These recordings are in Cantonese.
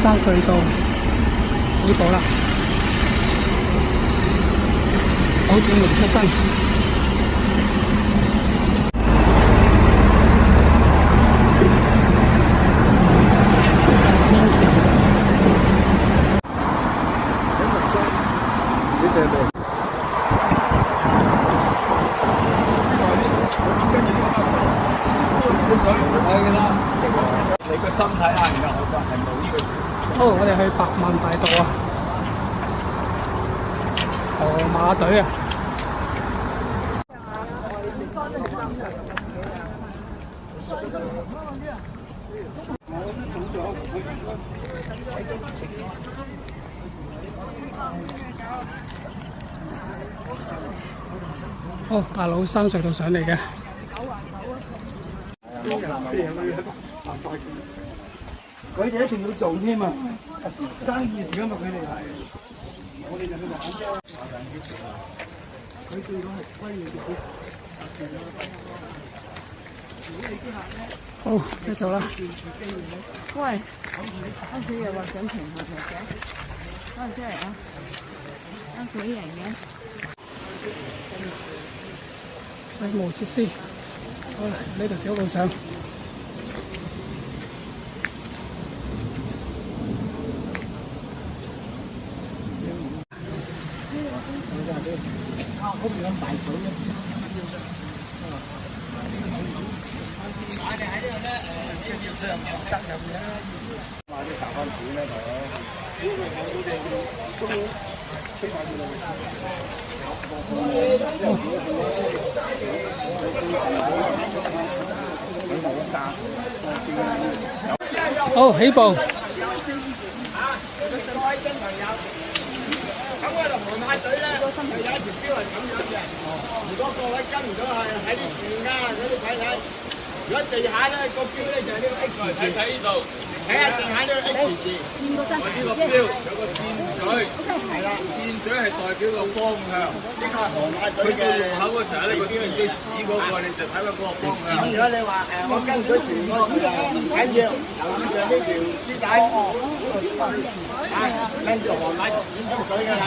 山隧道起步啦，9.07分。你個心睇下，然後好係冇呢個。好，我哋去百萬大道啊，河馬隊啊。好，大老山隧道上嚟嘅。佢哋一定要做添啊！生意嚟噶嘛，佢哋係，我哋就去玩啫。佢哋講係歸你哋。好，繼續啦。喂，啱先又話想停下嘅，翻出嚟啊！啱幾型嘅。水務設施，好啦，呢度小路上。好，起步。咁我哋河馬隊咧，有一條標係咁樣嘅。如果各位跟唔到係喺啲樹丫嗰啲睇睇，如果地下咧個標咧就係呢個 X 字。睇呢度，睇下地下呢個 X 字。我呢個標有個箭嘴，係啦，箭嘴係代表個方向。呢個係河馬隊嘅。去到路口嗰時候咧，個箭嘴指嗰個，你就睇到嗰個方向。如果你話我跟佢全部唔緊要，留意就呢條絲帶。跟住河馬演出隊㗎啦，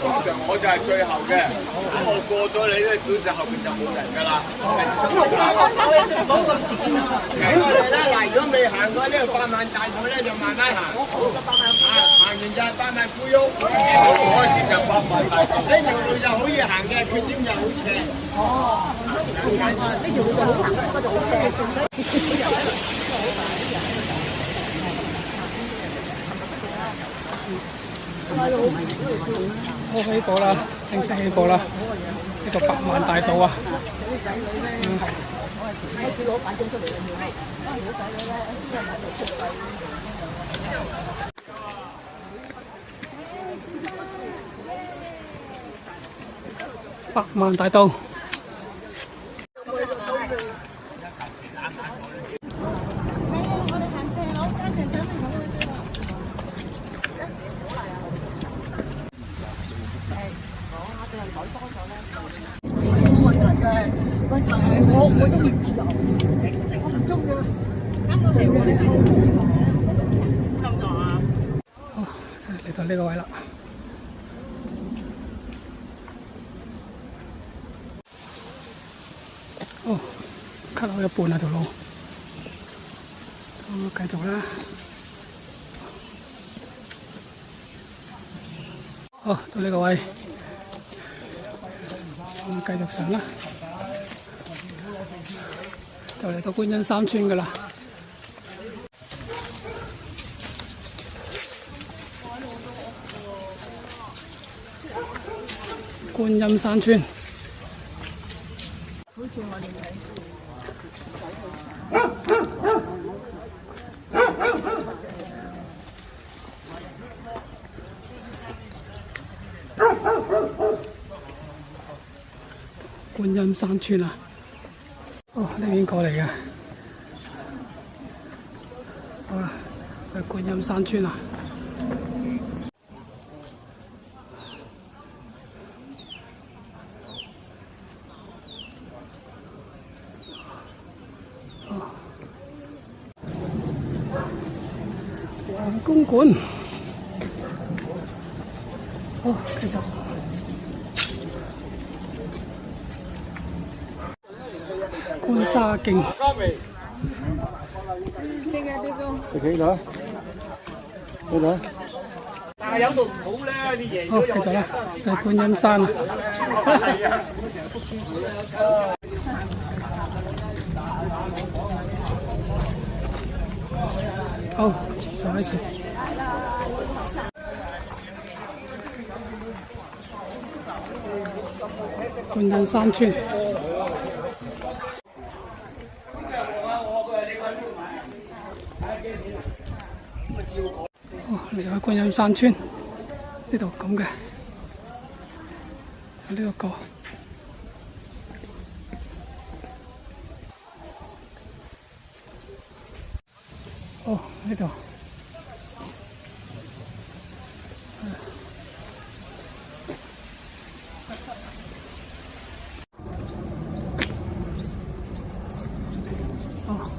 通常我就係最後嘅，咁我過咗你咧，表示後邊就冇人㗎啦。冇咁遲啊！我哋咧嗱，如果未行過呢個百萬大道咧，就慢慢行。行完就係百萬富翁，開始就百萬大道。呢條路就好易行嘅，缺點就好斜。哦，咁簡單。呢條路就好行，嗰度好斜。好，起步啦，正式起步啦！呢個百萬大道啊，百萬大道。我中意自由，我唔中意。好，嚟到呢個位啦。哦，cut 到一半啊條路，咁繼續啦。好，到呢個位，咁繼續上啦。就嚟到觀音山村㗎啦。觀音山村。好似我哋睇。觀音山村啊！哦，呢邊過嚟嘅。好啦，去觀音山村啊！公館。好，繼續。觀沙徑。你企度，企度。但係飲到唔好咧，啲嘢好，繼續啦，係觀音山啊。好，廁所開始。觀音山村。哦，離開觀音山村，呢度咁嘅，喺呢度過。哦，呢度。哦。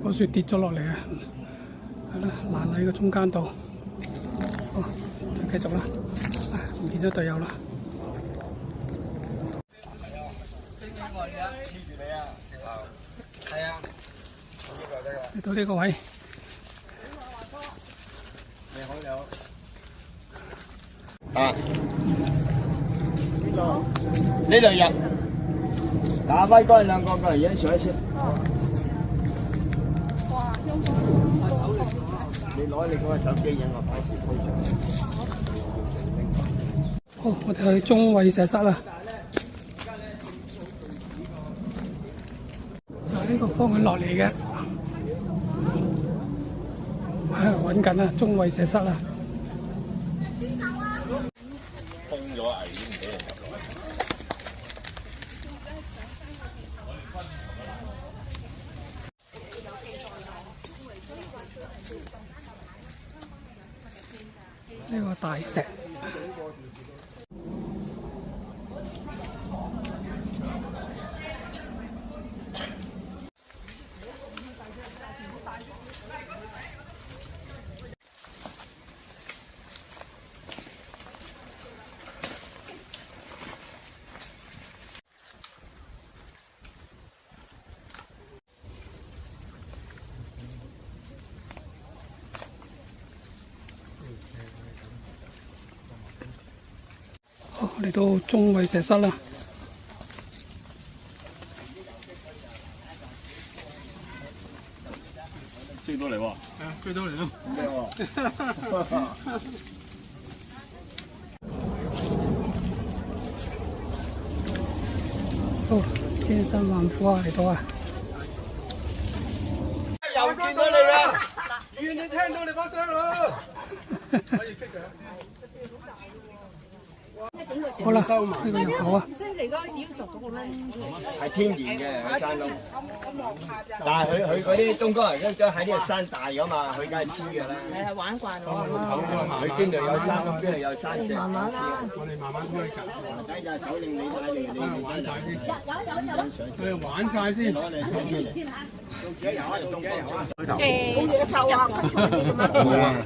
棵樹跌咗落嚟啊！係啦，爛喺個中間度。好，再繼續啦。唔見咗隊友啦。嚟到呢個位。你好，你好。啊，呢度入，打開嗰兩個過嚟影相先。你攞你嗰個手機影我擺時鋪上。好，我哋去中衛石室啦。由呢個方向落嚟嘅，揾緊啦，中衛石室啦。封咗危險唔俾人入來。呢個大石。嚟到中衛石室啦。追到嚟喎！追到嚟咯！咩喎？好，千辛萬苦啊，嚟到啊！又見到你啦！遠你聽到你把聲咯！可以激嘅。好啦，呢個入口啊。係天然嘅喺山窿，但係佢嗰啲中國人都喺呢個山大㗎嘛，佢梗係知㗎啦。係玩慣咗。佢邊度有山窿，邊度有山脊。慢慢啦，我哋慢慢推介。睇就手令你睇你玩晒先，我哋玩晒先。攞嚟手機。自己游啊，自己游啊。冇野獸啊！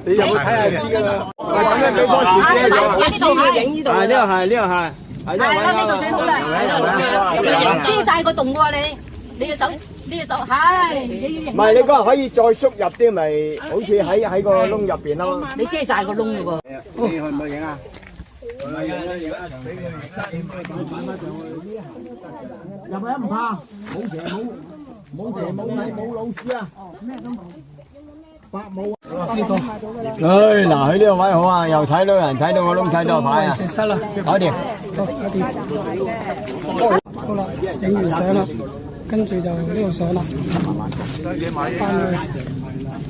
你入去睇下就知㗎啦。喂，咁樣俾棵樹遮咗。呢度要影呢度。係呢個係呢個係。係啦，呢度最好啦。咁你遮晒個洞喎，你隻手係你要影。唔係你嗰個可以再縮入啲，咪好似喺個窿入邊咯。你遮晒個窿㗎喎。你去唔去影啊？唔係啊，而家俾入去唔怕，冇蛇冇米冇老鼠啊！呢個嗱，佢呢個位好啊，又睇到人，睇到個窿，睇到個牌啊，食室啦，搞掂。好，搞掂。好啦，影完相啦，跟住就呢度上啦。翻去。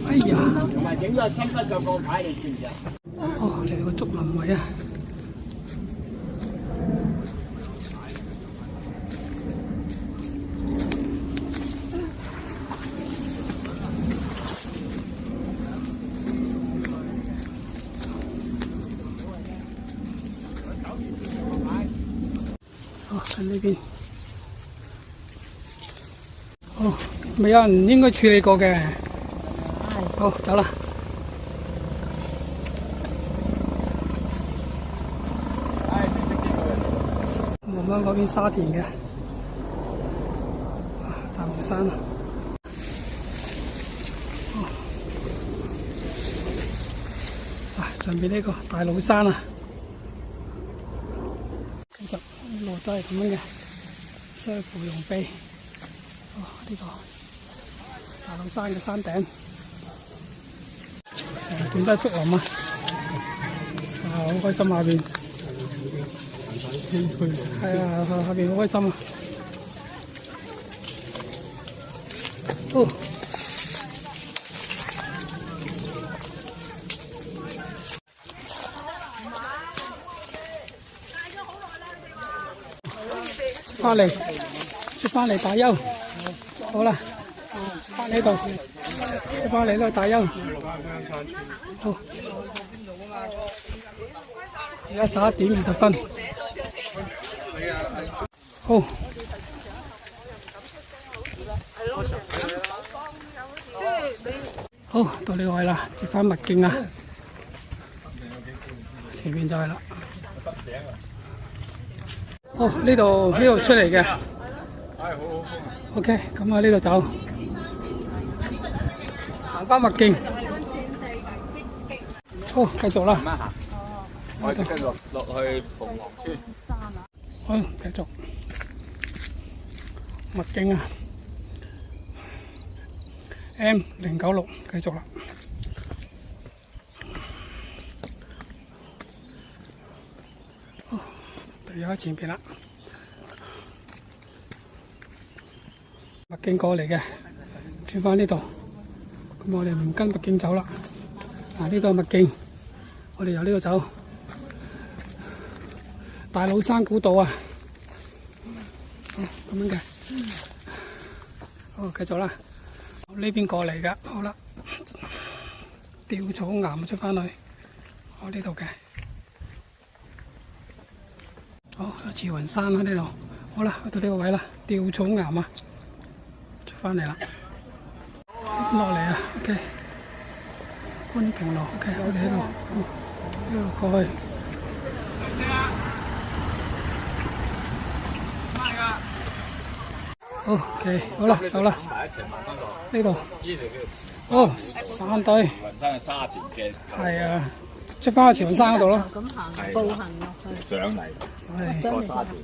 哎呀！同埋整個新不上個牌，你知唔知啊？哦，嚟個竹林位啊！哦，喺呢邊。哦，未有人應該處理過嘅。好，走啦。望翻嗰邊沙田嘅大帽山啊！上邊呢個大老山啊，繼續一路都係咁樣嘅，即係芙蓉壁。呢個大老山嘅山頂，成段都係竹林啊！好開心下邊。係啊，下邊好開心啊！哦，出翻嚟打休，好啦，翻呢度，出翻嚟呢度打休，好，而家11:20。好，好到呢個位啦，接翻麥徑啊，前面就係啦。好，呢度出嚟嘅。OK， 咁啊呢度走，行翻麥徑。好，繼續啦。我哋繼續落去鳳凰村。好，繼續麥徑啊 M096，繼續啦。好，隊友喺前邊啦。麥徑過嚟嘅，轉翻呢度。咁我哋唔跟麥徑走啦。嗱，呢個麥徑，我哋由呢度走。大老山古道啊，好咁樣嘅，好繼續啦，呢邊過嚟噶，好啦，吊草岩出翻去，我呢度嘅，好慈雲山喺呢度，好啦，去到呢個位啦，吊草岩啊，出翻嚟啦，落嚟啊 ，OK， 觀平路 ，OK， 我哋喺度，呢度過去。OK， 好啦，走啦。呢度。哦，山隊。慈雲山嘅沙田嘅。係啊，出翻去慈雲山嗰度咯。咁行步行落去。上嚟。係。過沙田，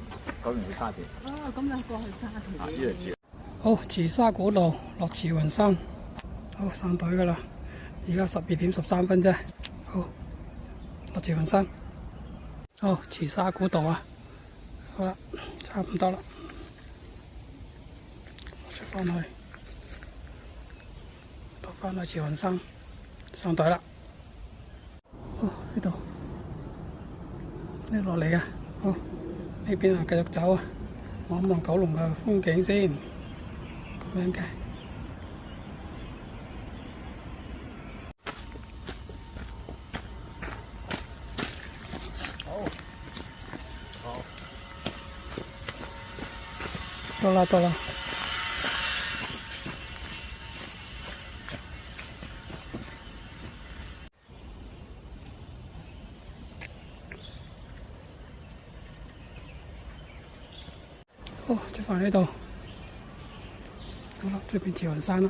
講完去沙田。哦，咁樣過去沙田。呢度慈。好，慈沙古道落慈雲山。好，山隊噶啦。而家12:13啫。好，落慈雲山。好，慈沙古道啊。好啦，差唔多啦。出翻去，落翻去慈雲山，上隊啦。好，呢度，呢落嚟啊！好，呢邊啊繼續走啊，望一望九龍嘅風景先，咁樣嘅。到啦，到啦。好，出翻呢度，好啦，這邊慈雲山啦。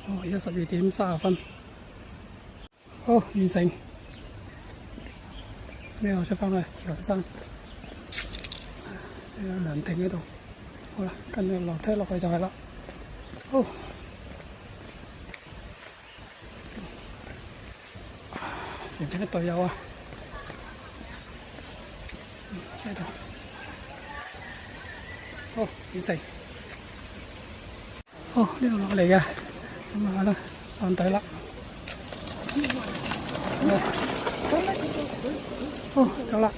哦，而家12:30。好，完成。呢度出翻去慈雲山，有涼亭喺度。好啦，跟住樓梯落去就係啦。好，前邊啲隊友啊，車度，好完成。哦，呢度落嚟嘅，咁啊啦，上隊啦。哦，走啦。